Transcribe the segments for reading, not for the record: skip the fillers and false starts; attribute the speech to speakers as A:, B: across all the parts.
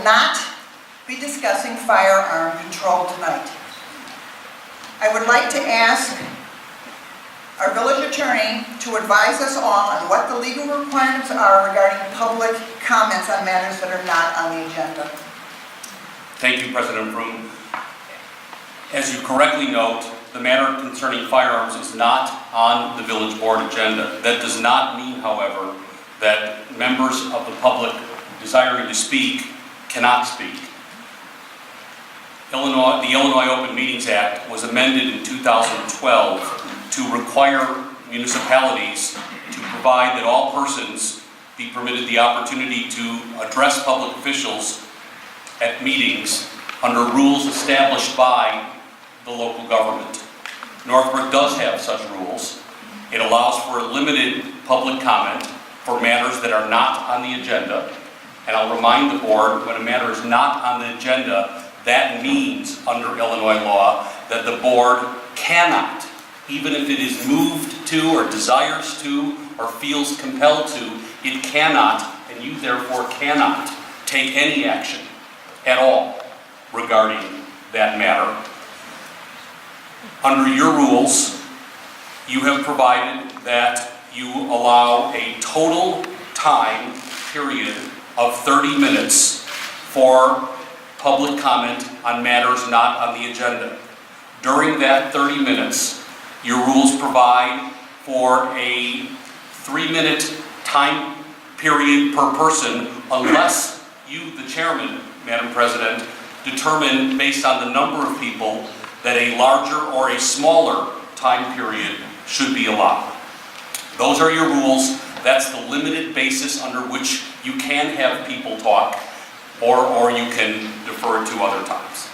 A: not be discussing firearm control tonight. I would like to ask our village attorney to advise us all on what the legal requirements are regarding public comments on matters that are not on the agenda.
B: Thank you, President Broom. As you correctly note, the matter concerning firearms is not on the village board agenda. That does not mean, however, that members of the public desiring to speak cannot speak. The Illinois Open Meetings Act was amended in 2012 to require municipalities to provide that all persons be permitted the opportunity to address public officials at meetings under rules established by the local government. Northbrook does have such rules. It allows for a limited public comment for matters that are not on the agenda. And I'll remind the board, when a matter is not on the agenda, that means, under Illinois law, that the board cannot, even if it is moved to or desires to or feels compelled to, it cannot, and you therefore cannot, take any action at all regarding that matter. Under your rules, you have provided that you allow a total time period of 30 minutes for public comment on matters not on the agenda. During that 30 minutes, your rules provide for a 3-minute time period per person unless you, the chairman, Madam President, determine based on the number of people that a larger or a smaller time period should be allowed. Those are your rules. That's the limited basis under which you can have people talk, or you can defer to other times.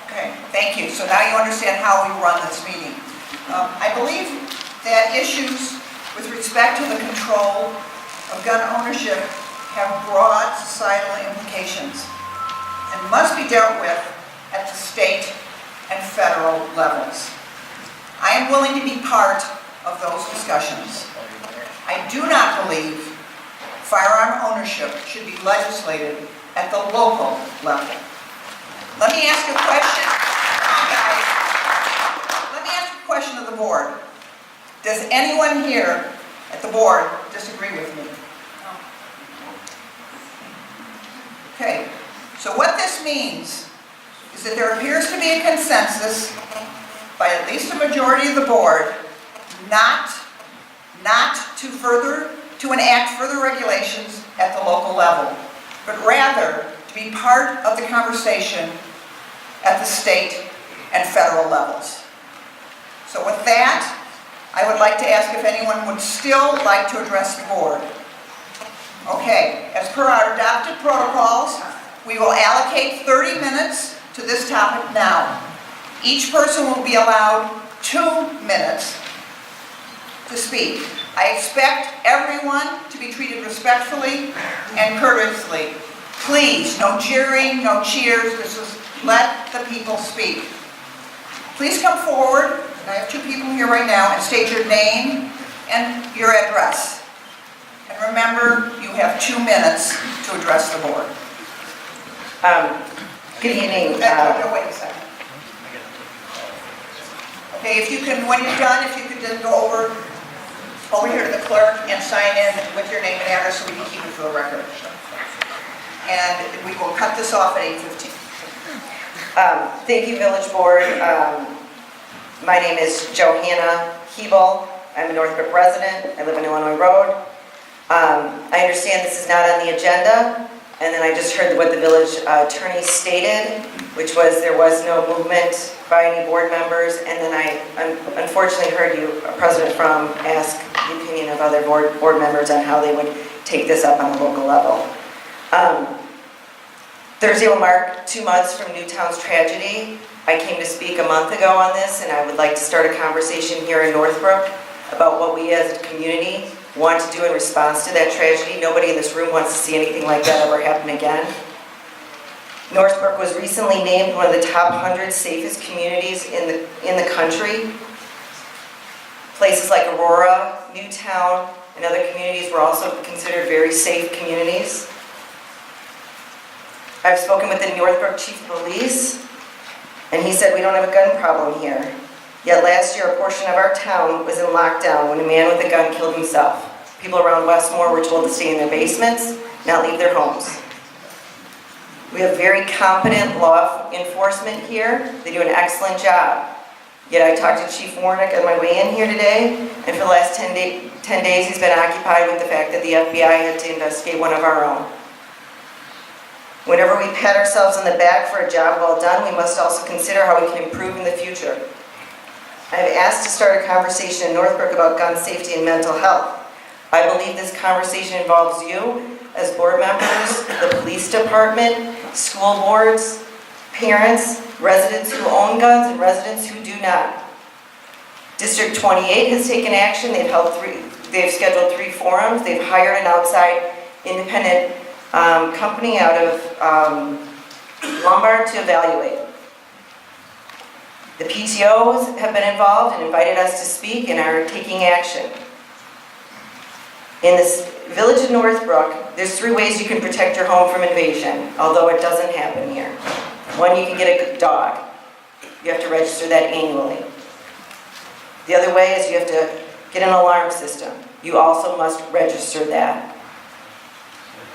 A: Okay, thank you. So now you understand how we run this meeting. I believe that issues with respect to the control of gun ownership have broad societal implications and must be dealt with at the state and federal levels. I am willing to be part of those discussions. I do not believe firearm ownership should be legislated at the local level. Let me ask a question. Guys, let me ask a question of the board. Does anyone here at the board disagree with me? Okay, so what this means is that there appears to be a consensus by at least a majority of the board not to enact further regulations at the local level, but rather to be part of the conversation at the state and federal levels. So with that, I would like to ask if anyone would still like to address the board. Okay, as per our adopted protocols, we will allocate 30 minutes to this topic now. Each person will be allowed 2 minutes to speak. I expect everyone to be treated respectfully and courteously. Please, no jeering, no cheers. This is let the people speak. Please come forward, and I have 2 people here right now, and state your name and your address. And remember, you have 2 minutes to address the board.
C: Good evening.
A: No, wait a second. Okay, if you can, when you're done, if you could then go over here to the clerk and sign in with your name and address so we can keep it for the record. And we will cut this off at 8:15.
C: Thank you, Village Board. My name is Johanna Hebel. I'm a Northbrook resident. I live on Illinois Road. I understand this is not on the agenda, and then I just heard what the village attorney stated, which was there was no movement by any board members, and then I unfortunately heard you, President Fromm, ask the opinion of other board members on how they would take this up on the local level. Thursday will mark 2 months from Newtown's tragedy. I came to speak a month ago on this, and I would like to start a conversation here in Northbrook about what we as a community want to do in response to that tragedy. Nobody in this room wants to see anything like that ever happen again. Northbrook was recently named one of the top 100 safest communities in the country. Places like Aurora, Newtown, and other communities were also considered very safe communities. I've spoken with the Northbrook Chief of Police, and he said we don't have a gun problem here. Yet last year, a portion of our town was in lockdown when a man with a gun killed himself. People around Westmore were told to stay in their basements, not leave their homes. We have very competent law enforcement here. They do an excellent job. Yet I talked to Chief Warnick on my way in here today, and for the last 10 days he's been occupied with the fact that the FBI had to investigate one of our own. Whenever we pat ourselves on the back for a job well done, we must also consider how we can improve in the future. I have asked to start a conversation in Northbrook about gun safety and mental health. I believe this conversation involves you as board members, the police department, school boards, parents, residents who own guns, and residents who do not. District 28 has taken action. They've scheduled 3 forums. They've hired an outside independent company out of Lombard to evaluate. The PTOs have been involved and invited us to speak and are taking action. In this village of Northbrook, there's 3 ways you can protect your home from invasion, although it doesn't happen here. 1, you can get a dog. You have to register that annually. The other way is you have to get an alarm system. You also must register that.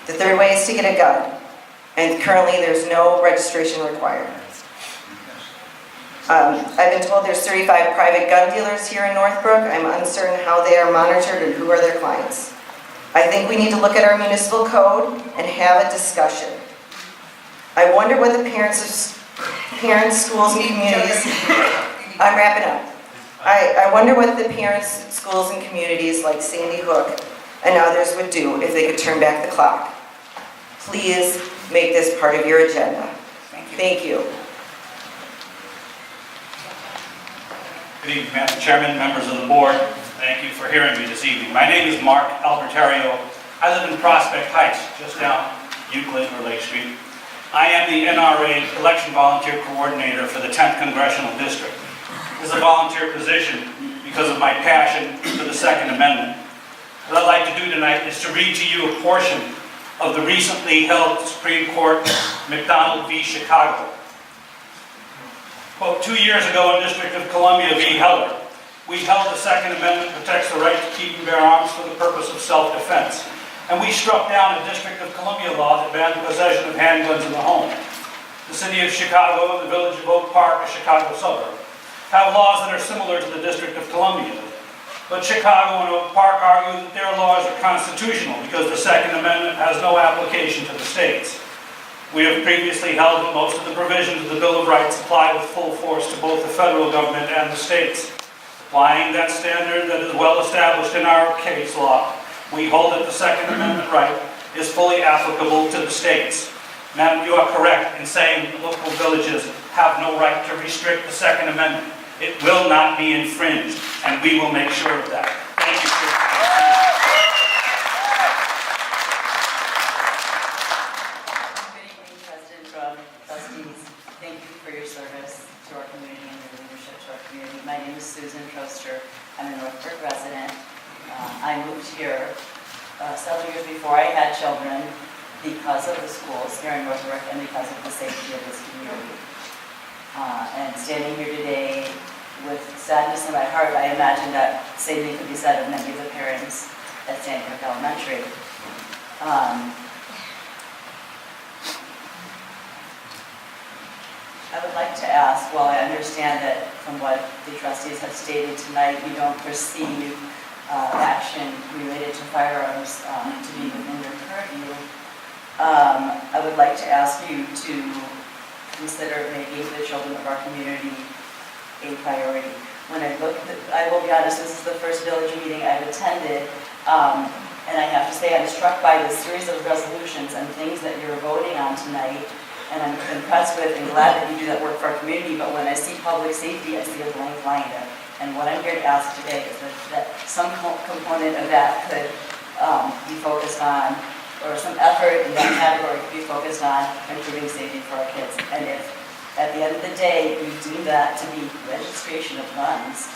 C: The 3rd way is to get a gun, and currently there's no registration required. I've been told there's 35 private gun dealers here in Northbrook. I'm uncertain how they are monitored and who are their clients. I think we need to look at our municipal code and have a discussion. I wonder what the parents, schools, and communities, I'm wrapping up. I wonder what the parents, schools, and communities like Sandy Hook and others would do if they could turn back the clock. Please make this part of your agenda. Thank you.
D: Good evening, Madam Chairman, members of the board. Thank you for hearing me this evening. My name is Mark Albertario. I live in Prospect Heights, just down Euclid or Lake Street. I am the NRA Election Volunteer Coordinator for the 10th Congressional District. This is a volunteer position because of my passion for the Second Amendment. What I'd like to do tonight is to read to you a portion of the recently held Supreme Court McDonald v. Chicago. Quote, 2 years ago in District of Columbia v. Heller, we held the Second Amendment protects the right to keep and bear arms for the purpose of self-defense. And we struck down a District of Columbia law that banned the possession of handguns in the home. The city of Chicago and the village of Oak Park, a Chicago suburb, have laws that are similar to the District of Columbia. But Chicago and Oak Park argue that their laws are constitutional because the Second Amendment has no application to the states. We have previously held that most of the provisions of the Bill of Rights apply with full force to both the federal government and the states. Applying that standard that is well established in our case law, we hold that the Second Amendment right is fully applicable to the states. Madam, you are correct in saying that local villages have no right to restrict the Second Amendment. It will not be infringed, and we will make sure of that. Thank you for your attention.
E: Trustees, thank you for your service to our community and your leadership to our community. My name is Susan Troster. I'm a Northbrook resident. I moved here several years before I had children because of the schools here in Northbrook and because of the safety of this community. And standing here today with sadness in my heart, I imagine that same thing could be said of many of the parents at Sandy Hook Elementary. I would like to ask, while I understand that from what the trustees have stated tonight, you don't perceive action related to firearms to be within your purview, I would like to ask you to consider making the children of our community a priority. When I look, I will be honest, this is the first village meeting I've attended, and I have to say I'm struck by the series of resolutions and things that you're voting on tonight. And I'm impressed with and glad that you do that work for our community, but when I see public safety, I see a blank line there. And what I'm here to ask today is that some component of that could be focused on, or some effort in that category could be focused on improving safety for our kids. And if at the end of the day, we deem that to be registration of guns,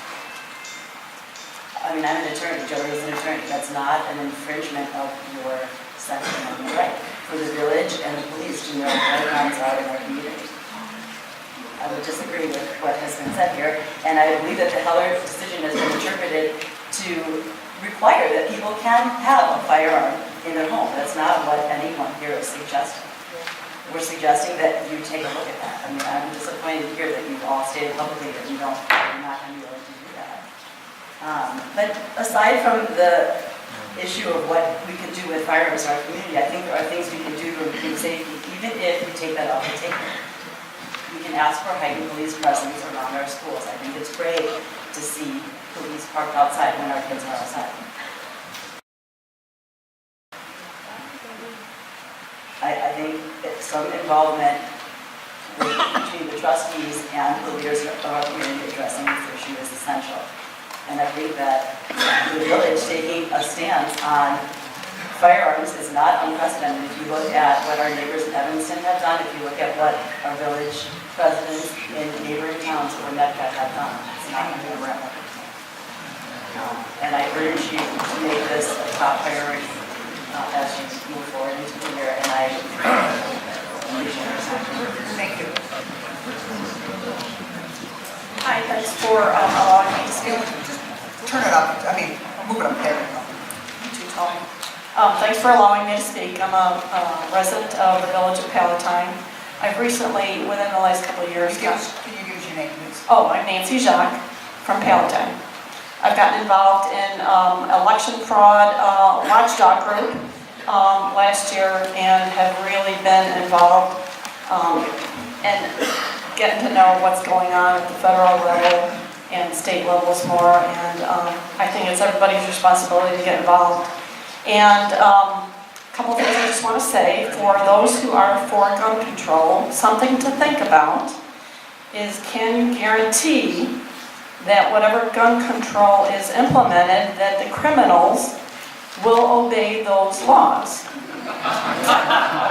E: I mean, I'm an attorney, Joe is an attorney, that's not an infringement of your Second Amendment right. for the village and the police to know what guns are in our community. I would disagree with what has been said here, and I believe that the Heller decision has been interpreted to require that people can have a firearm in their home. That's not what anyone here is suggesting. We're suggesting that you take a look at that. I mean, I'm disappointed to hear that you've all stated publicly that you're not going to be willing to do that. But aside from the issue of what we can do with firearms in our community, I think there are things we can do to improve safety, even if we take that off the table. We can ask for heightened police presence around our schools. I think it's great to see police parked outside when our kids are outside. I think that some involvement between the trustees and the leaders of our community addressing this issue is essential. And I believe that the village taking a stance on firearms is not unprecedented. If you look at what our neighbors in Evanston have done, if you look at what our village presidents in neighboring towns or NEPCA have done, it's not going to be a random. And I urge you to make this a top priority as you move forward into the year, and I appreciate your time.
A: Thank you.
F: Hi, thanks for allowing me to speak.
A: Just turn it up, move it up there.
F: Too tall. Thanks for allowing me to speak. I'm a resident of the village of Palatine. I've recently, within the last couple of years,
A: Can you give us your name, please?
F: I'm Nancy Jacques from Palatine. I've gotten involved in election fraud watchdog group last year and have really been involved in getting to know what's going on at the federal level and state levels more. And I think it's everybody's responsibility to get involved. And a couple of things I just want to say. For those who are for gun control, something to think about is, can you guarantee that whatever gun control is implemented, that the criminals will obey those laws?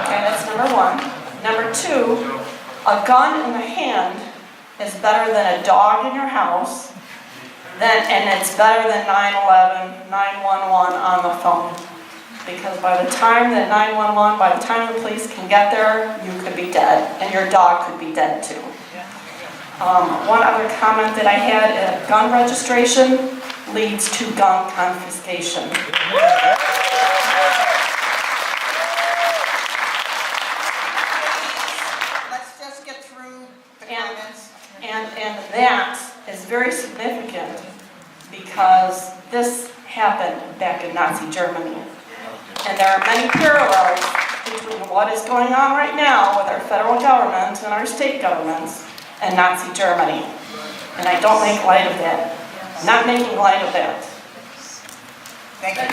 F: Okay, that's number one. Number two, a gun in the hand is better than a dog in your house, and it's better than 911, 911 on the phone. Because by the time that 911, by the time the police can get there, you could be dead, and your dog could be dead too. One other comment that I had, gun registration leads to gun confiscation.
A: Let's just get through the comments.
F: And that is very significant because this happened back in Nazi Germany. And there are many parallels between what is going on right now with our federal government and our state governments and Nazi Germany. And I don't make light of that. I'm not making light of that.
A: Thank you.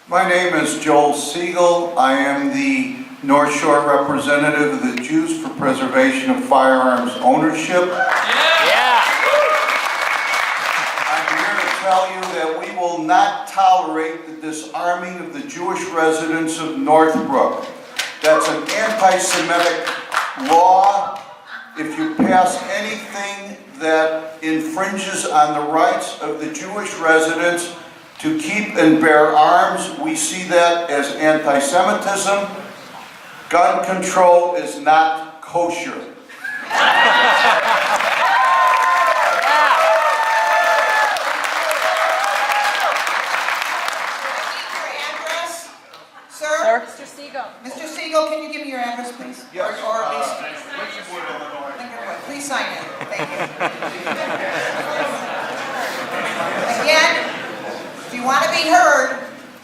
G: My name is Joel Siegel. I am the North Shore representative of the Jews for Preservation of Firearms Ownership. I'm here to tell you that we will not tolerate the disarming of the Jewish residents of Northbrook. That's an anti-Semitic law. If you pass anything that infringes on the rights of the Jewish residents to keep and bear arms, we see that as anti-Semitism. Gun control is not kosher.
A: Mr. Siegel. Mr. Siegel, can you give me your address, please?
G: Yes.
A: Or at least... Lincolnwood, Illinois. Lincolnwood. Please sign in. Thank you. Again, if you want to be heard,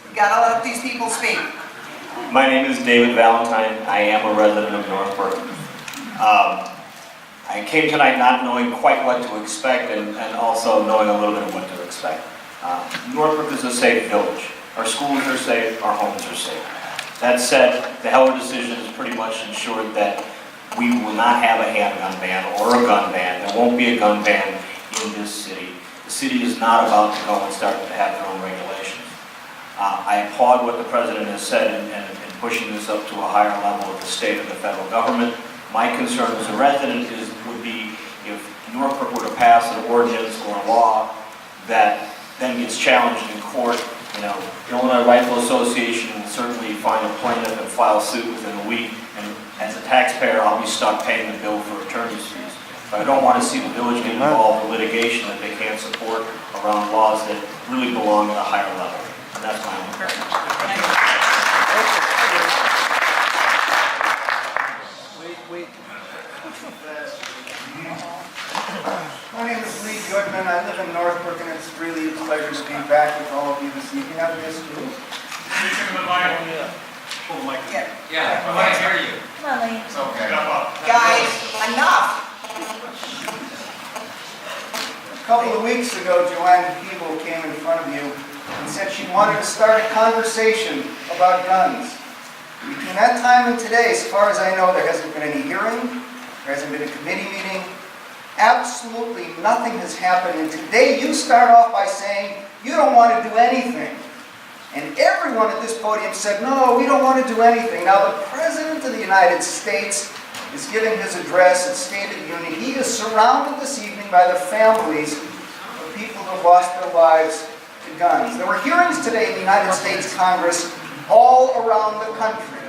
A: you got to let these people speak.
H: My name is David Valentine. I am a resident of Northbrook. I came tonight not knowing quite what to expect and also knowing a little bit of what to expect. Northbrook is a safe village. Our schools are safe, our homes are safe. That said, the Heller decision has pretty much ensured that we will not have a handgun ban or a gun ban. There won't be a gun ban in this city. The city is not about to go and start to have their own regulations. I applaud what the President has said in pushing this up to a higher level of the state and the federal government. My concern as a resident would be if Northbrook were to pass an ordinance or a law that then gets challenged in court, you know, the Illinois Rifle Association will certainly find a plaintiff and file suit within a week, and as a taxpayer, I'll be stuck paying the bill for attorney's fees. But I don't want to see the village get involved in litigation that they can't support around laws that really belong at a higher level. And that's my own opinion.
I: My name is Lee Goodman. I live in Northbrook, and it's really a pleasure to be back with all of you this evening. I've missed you.
J: Yeah, I want to hear you.
E: Come on, Lee.
J: Okay.
A: Guys, enough.
I: A couple of weeks ago, Joanne Peeble came in front of you and said she wanted to start a conversation about guns. Between that time and today, as far as I know, there hasn't been any hearing, there hasn't been a committee meeting. Absolutely nothing has happened, and today you start off by saying you don't want to do anything. And everyone at this podium said, no, we don't want to do anything. Now the President of the United States is giving his address at State of the Union. He is surrounded this evening by the families of people who have lost their lives to guns. There were hearings today in the United States Congress all around the country.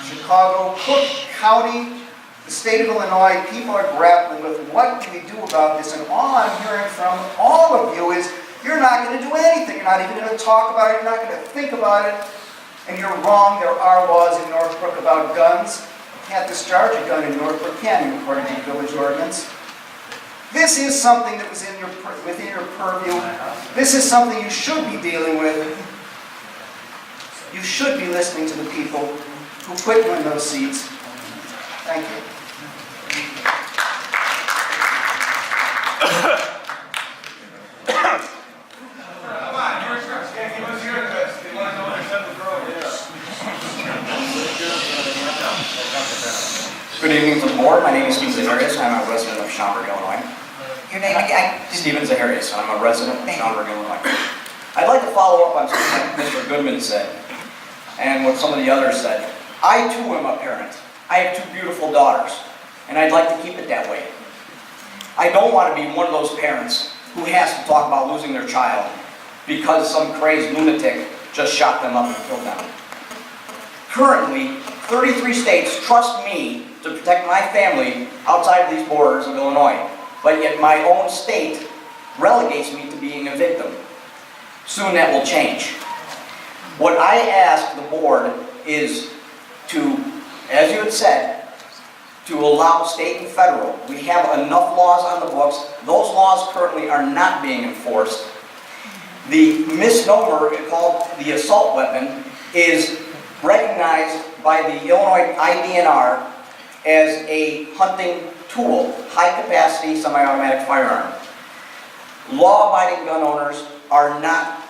I: Chicago, Cook County, the state of Illinois, people are grappling with what do we do about this, and all I'm hearing from all of you is you're not going to do anything. You're not even going to talk about it. You're not going to think about it. And you're wrong. There are laws in Northbrook about guns. You can't discharge a gun in Northbrook, can you, according to the village ordinance? This is something that was within your purview. This is something you should be dealing with. You should be listening to the people who put you in those seats. Thank you.
J: Good evening to the board. My name is Stephen Zaharias. I'm a resident of Schaumburg, Illinois.
A: Your name again?
J: Stephen Zaharias. I'm a resident of Schaumburg, Illinois. I'd like to follow up on something Mr. Goodman said and what some of the others said. I too am a parent. I have 2 beautiful daughters, and I'd like to keep it that way. I don't want to be one of those parents who has to talk about losing their child because some crazed lunatic just shot them up and killed them. Currently, 33 states trust me to protect my family outside of these borders of Illinois, but yet my own state relegates me to being a victim. Soon that will change. What I ask the board is to, as you had said, to allow state and federal. We have enough laws on the books. Those laws currently are not being enforced. The misnomer called the assault weapon is recognized by the Illinois IDNR as a hunting tool, high-capacity semi-automatic firearm. Law-abiding gun owners are not,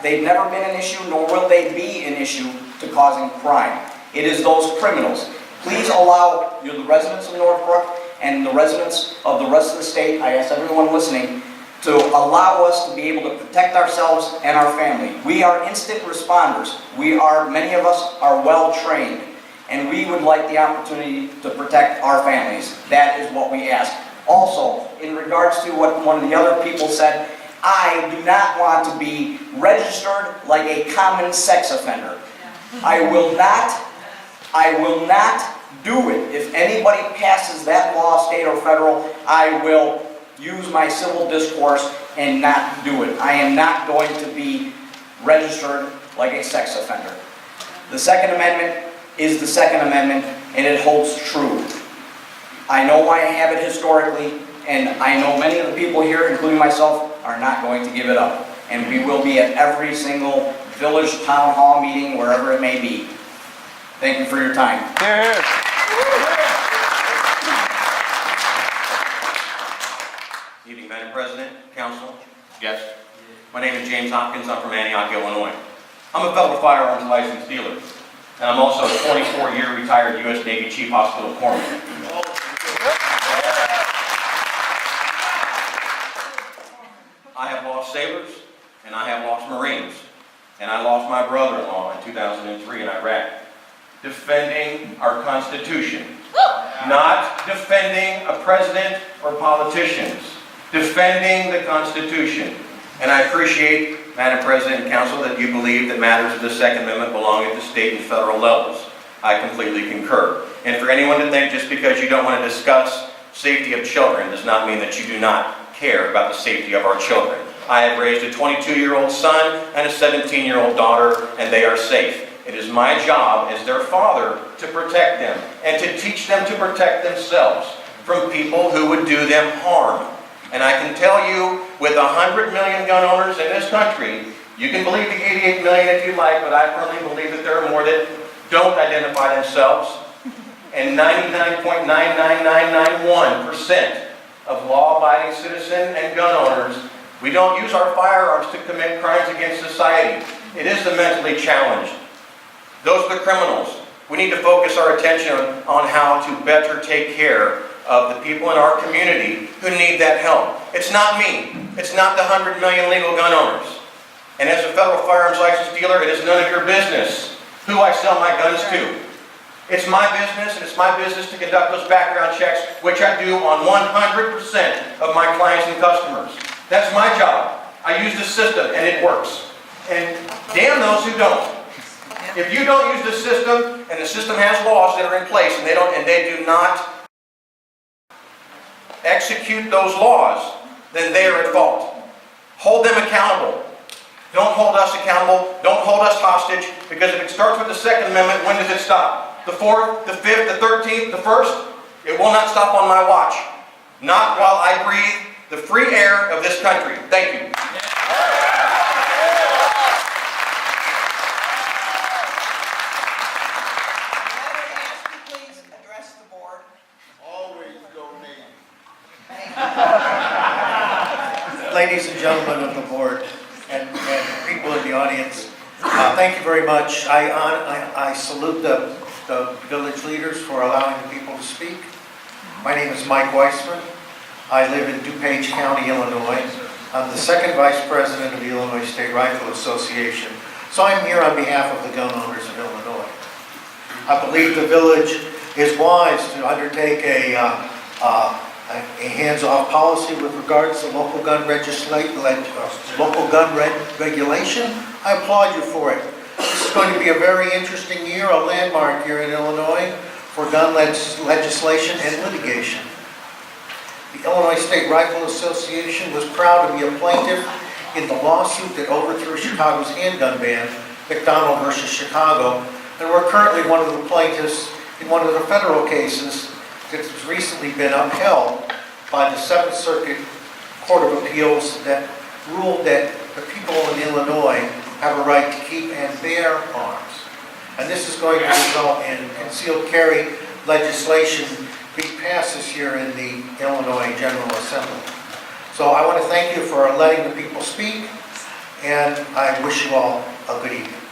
J: they've never been an issue, nor will they be an issue to causing crime. It is those criminals. Please allow the residents of Northbrook and the residents of the rest of the state, I ask everyone listening, to allow us to be able to protect ourselves and our family. We are instant responders. Many of us are well trained, and we would like the opportunity to protect our families. That is what we ask. Also, in regards to what one of the other people said, I do not want to be registered like a common sex offender. I will not do it. If anybody passes that law, state or federal, I will use my civil discourse and not do it. I am not going to be registered like a sex offender. The Second Amendment is the Second Amendment, and it holds true. I know why I have it historically, and I know many of the people here, including myself, are not going to give it up. And we will be at every single village town hall meeting, wherever it may be. Thank you for your time.
K: Evening, Madam President, Council, guests. My name is James Hopkins. I'm from Antioch, Illinois. I'm a federal firearms licensed dealer, and I'm also a 24-year retired U.S. Navy Chief Hospital Corpsman. I have lost sailors, and I have lost Marines, and I lost my brother-in-law in 2003 in Iraq, defending our Constitution, not defending a president or politicians, defending the Constitution. And I appreciate, Madam President and Council, that you believe that matters of the Second Amendment belong at the state and federal levels. I completely concur. And for anyone to think just because you don't want to discuss safety of children does not mean that you do not care about the safety of our children. I have raised a 22-year-old son and a 17-year-old daughter, and they are safe. It is my job as their father to protect them and to teach them to protect themselves from people who would do them harm. And I can tell you, with 100 million gun owners in this country, you can believe the 88 million if you like, but I firmly believe that there are more that don't identify themselves. And 99.99991% of law-abiding citizen and gun owners, we don't use our firearms to commit crimes against society. It is the mentally challenged. Those are the criminals. We need to focus our attention on how to better take care of the people in our community who need that help. It's not me. It's not the 100 million legal gun owners. And as a federal firearms license dealer, it is none of your business who I sell my guns to. It's my business, and it's my business to conduct those background checks, which I do on 100% of my clients and customers. That's my job. I use the system, and it works. And damn those who don't. If you don't use the system, and the system has laws that are in place, and they do not execute those laws, then they are at fault. Hold them accountable. Don't hold us accountable. Don't hold us hostage, because if it starts with the Second Amendment, when does it stop? The 4th, the 5th, the 13th, the 1st? It will not stop on my watch. Not while I breathe the free air of this country. Thank you.
A: Please address the board.
G: Always donate.
L: Ladies and gentlemen of the board and people in the audience, thank you very much. I salute the village leaders for allowing the people to speak. My name is Mike Weissman. I live in DuPage County, Illinois. I'm the second vice president of the Illinois State Rifle Association. So I'm here on behalf of the gun owners of Illinois. I believe the village is wise to undertake a hands-off policy with regards to local gun regulation. I applaud you for it. This is going to be a very interesting year, a landmark here in Illinois for gun legislation and litigation. The Illinois State Rifle Association was proud to be a plaintiff in the lawsuit that overthrew Chicago's handgun ban, McDonald versus Chicago, and we're currently one of the plaintiffs in one of the federal cases that has recently been upheld by the 7th Circuit Court of Appeals that ruled that the people in Illinois have a right to keep and bear arms. And this is going to result in concealed carry legislation being passed this year in the Illinois General Assembly. So I want to thank you for letting the people speak, and I wish you all a good evening.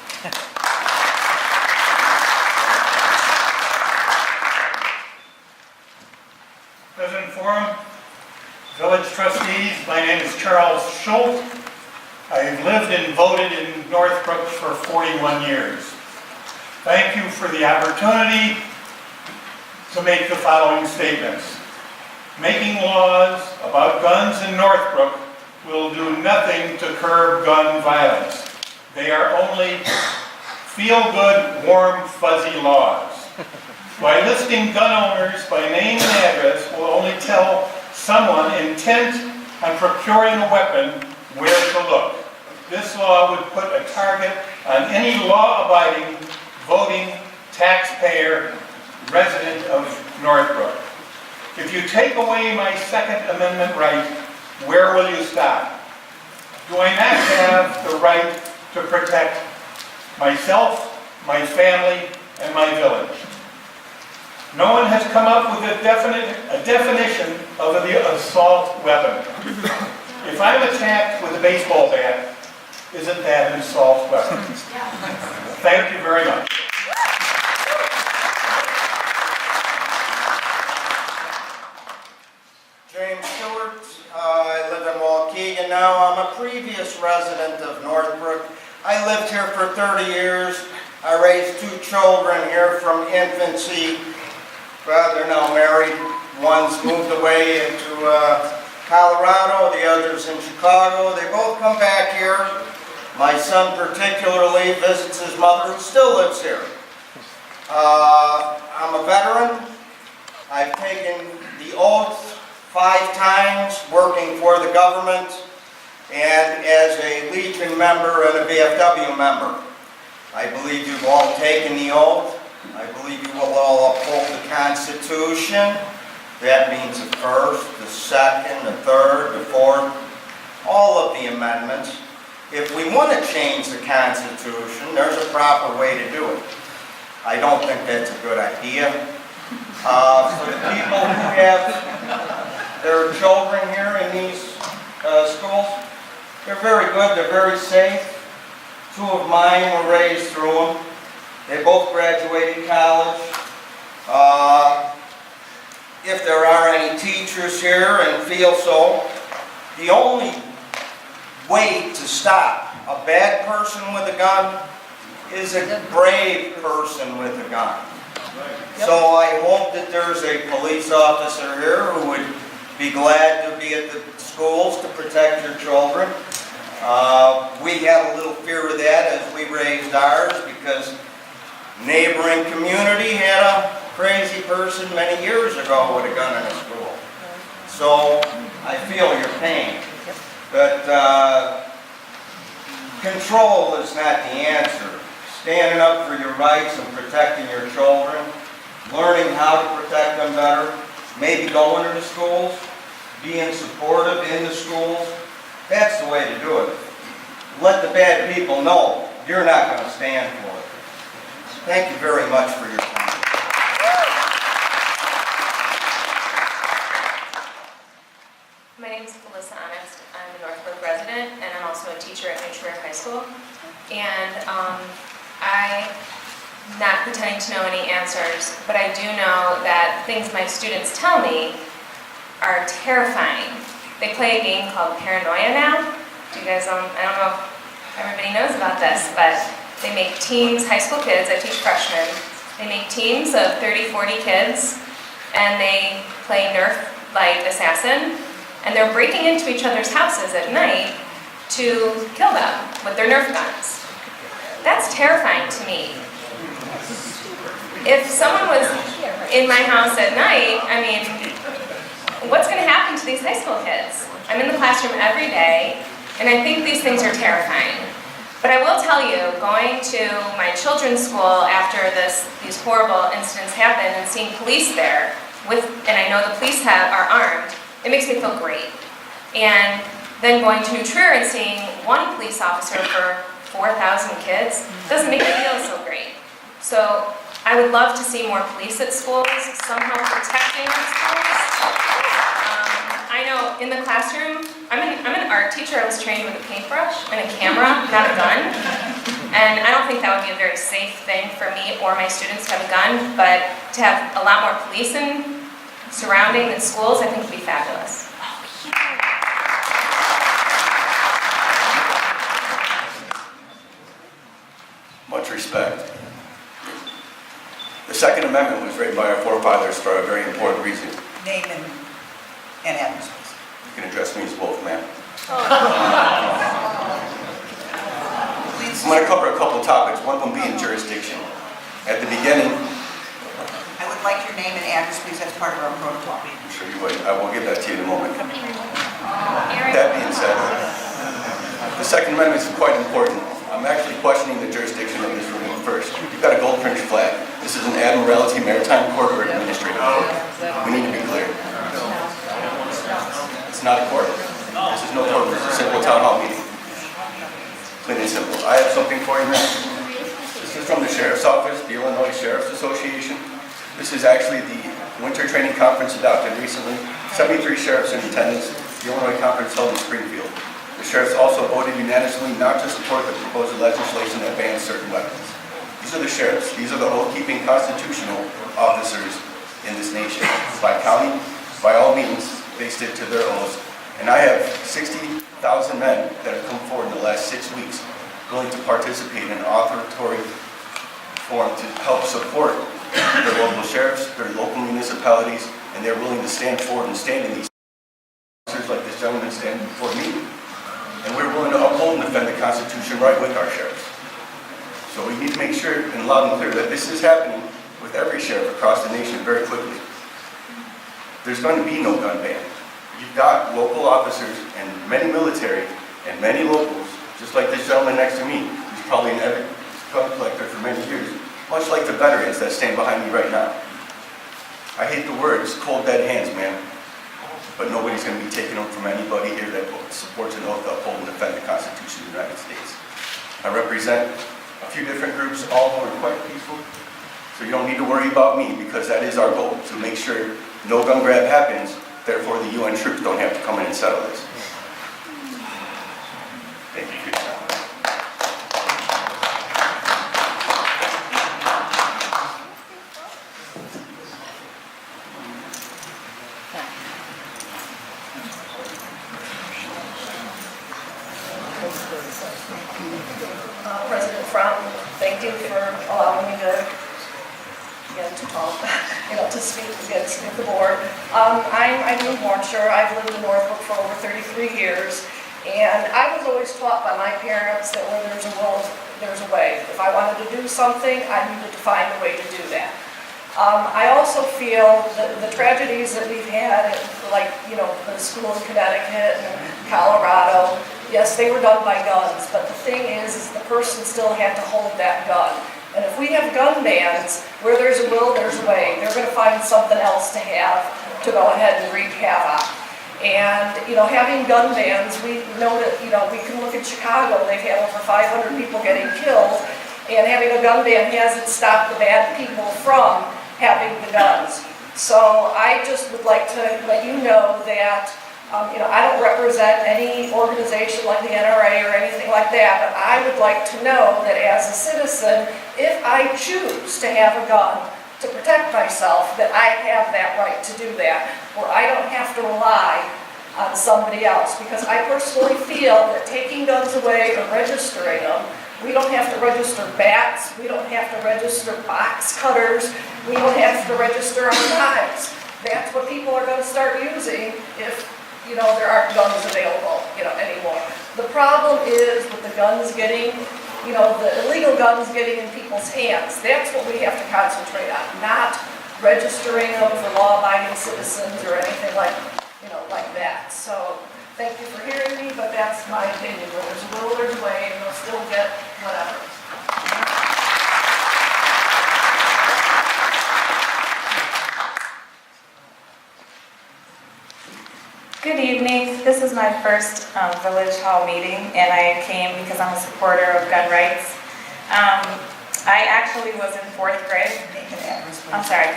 D: President Forum, Village Trustees, my name is Charles Schultz. I've lived and voted in Northbrook for 41 years. Thank you for the opportunity to make the following statements. Making laws about guns in Northbrook will do nothing to curb gun violence. They are only feel-good, warm, fuzzy laws. By listing gun owners by name and address will only tell someone intent on procuring a weapon where to look. This law would put a target on any law-abiding, voting, taxpayer, resident of Northbrook. If you take away my Second Amendment right, where will you stop? Do I not have the right to protect myself, my family, and my village? No one has come up with a definition of the assault weapon. If I'm attacked with a baseball bat, isn't that an assault weapon? Thank you very much.
M: James Stewart, I live in Waukegan now. I'm a previous resident of Northbrook. I lived here for 30 years. I raised 2 children here from infancy. Well, they're now married. One's moved away into Colorado, the others in Chicago. They both come back here. My son particularly visits his mother, who still lives here. I'm a veteran. I've taken the oath 5 times working for the government and as a Legion member and a VFW member. I believe you've all taken the oath. I believe you will all uphold the Constitution. That means the first, the second, the third, the fourth, all of the amendments. If we want to change the Constitution, there's a proper way to do it. I don't think that's a good idea. For the people who have their children here in these schools, they're very good, they're very safe. 2 of mine were raised through them. They both graduated college. If there are any teachers here and feel so, the only way to stop a bad person with a gun is a brave person with a gun. So I hope that there's a police officer here who would be glad to be at the schools to protect your children. We had a little fear of that as we raised ours because neighboring community had a crazy person many years ago with a gun in a school. So I feel your pain. But control is not the answer. Standing up for your rights and protecting your children, learning how to protect them better, maybe going to the schools, being supportive in the schools, that's the way to do it. Let the bad people know you're not going to stand for it. Thank you very much for your time.
N: My name is Melissa Honest. I'm a Northbrook resident, and I'm also a teacher at New High School. And I'm not pretending to know any answers, but I do know that things my students tell me are terrifying. They play a game called Paranoia now. Do you guys, I don't know if everybody knows about this, but they make teams, high school kids, I teach freshmen, they make teams of 30, 40 kids, and they play Nerf like assassin, and they're breaking into each other's houses at night to kill them with their Nerf guns. That's terrifying to me. If someone was in my house at night, I mean, what's going to happen to these high school kids? I'm in the classroom every day, and I think these things are terrifying. But I will tell you, going to my children's school after these horrible incidents happened and seeing police there, and I know the police are armed, it makes me feel great. And then going to New Trier and seeing one police officer for 4,000 kids doesn't make me feel so great. So I would love to see more police at schools, somehow protecting our schools. I know in the classroom, I'm an art teacher. I was trained with a paintbrush and a camera, not a gun. And I don't think that would be a very safe thing for me or my students to have a gun, but to have a lot more policing surrounding the schools, I think would be fabulous.
O: Much respect. The Second Amendment was written by our forefathers for a very important reason.
A: Name and address, please.
O: You can address me as both, ma'am.
A: Please.
O: I'm going to cover a couple of topics, one of them being jurisdiction. At the beginning,
A: I would like your name and address, please. That's part of our protocol.
O: I'm sure you would. I will give that to you in a moment. That being said, the Second Amendment is quite important. I'm actually questioning the jurisdiction of this room first. You've got a gold fringe flag. This is an Admiralty Maritime Court or Administrative Court. We need to be clear. It's not a court. This is no court. This is a simple town hall meeting. Plain and simple. I have something for you, ma'am. This is from the Sheriff's Office, the Illinois Sheriff's Association. This is actually the winter training conference adopted recently. 73 sheriffs in attendance. The Illinois Conference held in Springfield. The sheriffs also voted unanimously not to support the proposed legislation that bans certain weapons. These are the sheriffs. These are the oath-keeping constitutional officers in this nation. By county, by all means, they stick to their oaths. And I have 60,000 men that have come forward in the last 6 weeks willing to participate in an authoritarian forum to help support their local sheriffs, their local municipalities, and they're willing to stand forward and stand in these officers like gentleman standing before me. And we're willing to uphold and defend the Constitution right with our sheriffs. So we need to make sure and loud and clear that this is happening with every sheriff across the nation very quickly. There's going to be no gun ban. You've got local officers and many military and many locals, just like this gentleman next to me, who's probably an avid gun collector for many years, much like the veterans that stand behind me right now. I hate the words, cold dead hands, man, but nobody's going to be taking them from anybody here that supports an oath to uphold and defend the Constitution of the United States. I represent a few different groups, all of them are quite peaceful, so you don't need to worry about me, because that is our goal, to make sure no gun grab happens, therefore the UN troops don't have to come in and settle this. Thank you for your time.
P: President Fromm, thank you for allowing me to, again, to talk, to speak against the board. I'm New Hampshire. I've lived in Northbrook for over 33 years, and I was always taught by my parents that where there's a will, there's a way. If I wanted to do something, I needed to find a way to do that. I also feel that the tragedies that we've had, like, the school in Connecticut and Colorado, yes, they were done by guns, but the thing is the person still had to hold that gun. And if we have gun bans, where there's a will, there's a way. They're going to find something else to have to go ahead and wreak havoc. And, having gun bans, we know that, we can look at Chicago, they've had over 500 people getting killed, and having a gun ban hasn't stopped the bad people from having the guns. So I just would like to let you know that I don't represent any organization like the NRA or anything like that, but I would like to know that as a citizen, if I choose to have a gun to protect myself, that I have that right to do that, where I don't have to rely on somebody else. Because I personally feel that taking guns away or registering them, we don't have to register bats, we don't have to register box cutters, we don't have to register our knives. That's what people are going to start using if there aren't guns available, anymore. The problem is with the guns getting, the illegal guns getting in people's hands. That's what we have to concentrate on, not registering them for law-abiding citizens or anything like that. So thank you for hearing me, but that's my opinion. Where there's a will, there's a way, and they'll still get whatever.
Q: Good evening. This is my first Village Hall meeting, and I came because I'm a supporter of gun rights. I actually was in 4th grade. I'm sorry.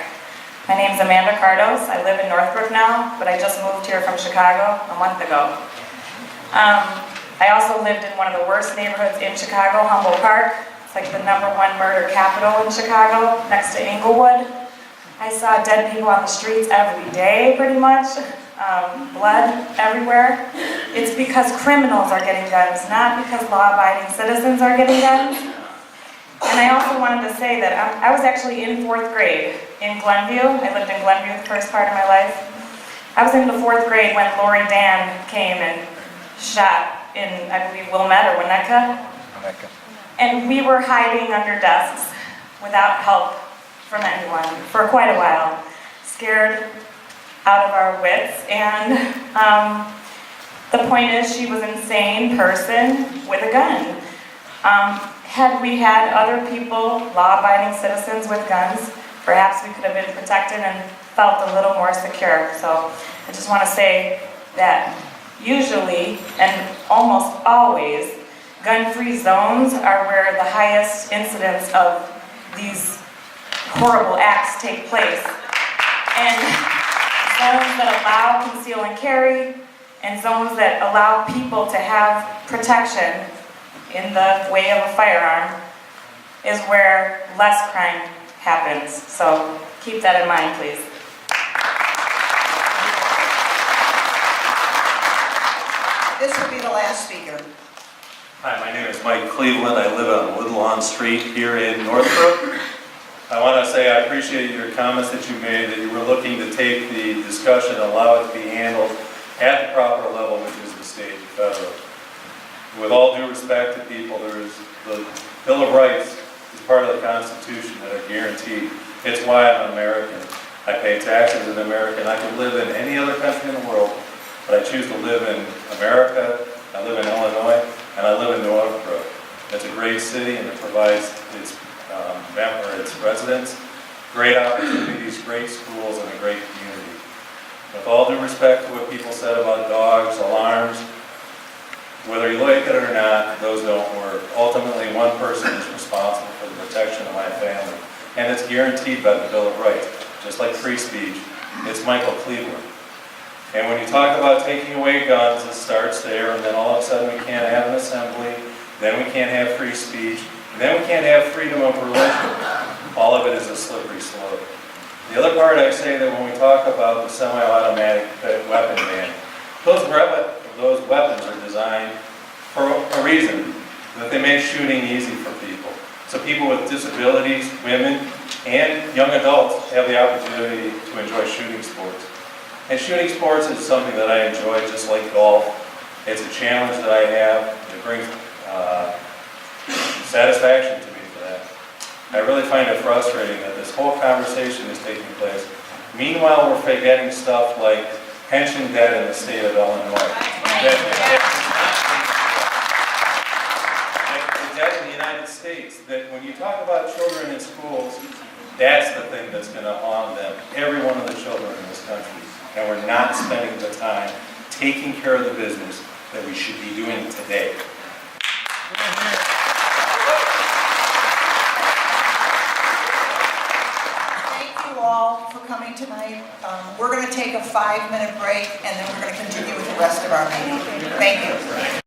Q: My name is Amanda Cardos. I live in Northbrook now, but I just moved here from Chicago a month ago. I also lived in one of the worst neighborhoods in Chicago, Humboldt Park. It's like the #1 murder capital in Chicago, next to Inglewood. I saw dead people on the streets every day, pretty much. Blood everywhere. It's because criminals are getting guns, not because law-abiding citizens are getting guns. And I also wanted to say that I was actually in 4th grade in Glenview. I lived in Glenview the first part of my life. I was in the 4th grade when Lori Dan came and shot in, I believe, Wilmette or Winnetka. And we were hiding under desks without help from anyone for quite a while, scared out of our wits. And the point is, she was an insane person with a gun. Had we had other people, law-abiding citizens with guns, perhaps we could have been protected and felt a little more secure. So I just want to say that usually, and almost always, gun-free zones are where the highest incidence of these horrible acts take place. And zones that allow conceal and carry, and zones that allow people to have protection in the way of a firearm is where less crime happens. So keep that in mind, please.
A: This will be the last speaker.
R: Hi, my name is Mike Cleveland. I live on Woodlawn Street here in Northbrook. I want to say I appreciate your comments that you made, that you were looking to take the discussion and allow it to be handled at the proper level, which is the state and federal. With all due respect to people, there is the Bill of Rights is part of the Constitution that are guaranteed. It's why I'm an American. I pay taxes as an American. I could live in any other country in the world, but I choose to live in America. I live in Illinois, and I live in Northbrook. It's a great city, and it provides its residents great opportunities, great schools, and a great community. With all due respect to what people said about dogs, alarms, whether you like it or not, those don't work. Ultimately, one person is responsible for the protection of my family, and it's guaranteed by the Bill of Rights. Just like free speech, it's Michael Cleveland. And when you talk about taking away guns, it starts there, and then all of a sudden we can't have an assembly, then we can't have free speech, and then we can't have freedom of religion. All of it is a slippery slope. The other part I say that when we talk about the semi-automatic weapon ban, those weapons are designed for a reason, that they make shooting easy for people. So people with disabilities, women, and young adults have the opportunity to enjoy shooting sports. And shooting sports is something that I enjoy, just like golf. It's a challenge that I have. It brings satisfaction to me for that. I really find it frustrating that this whole conversation is taking place. Meanwhile, we're forgetting stuff like pension debt in the state of Illinois. The debt in the United States, that when you talk about children in schools, that's the thing that's going to harm them, every one of the children in this country. And we're not spending the time taking care of the business that we should be doing today.
A: Thank you all for coming tonight. We're going to take a 5-minute break, and then we're going to continue with the rest of our meeting. Thank you.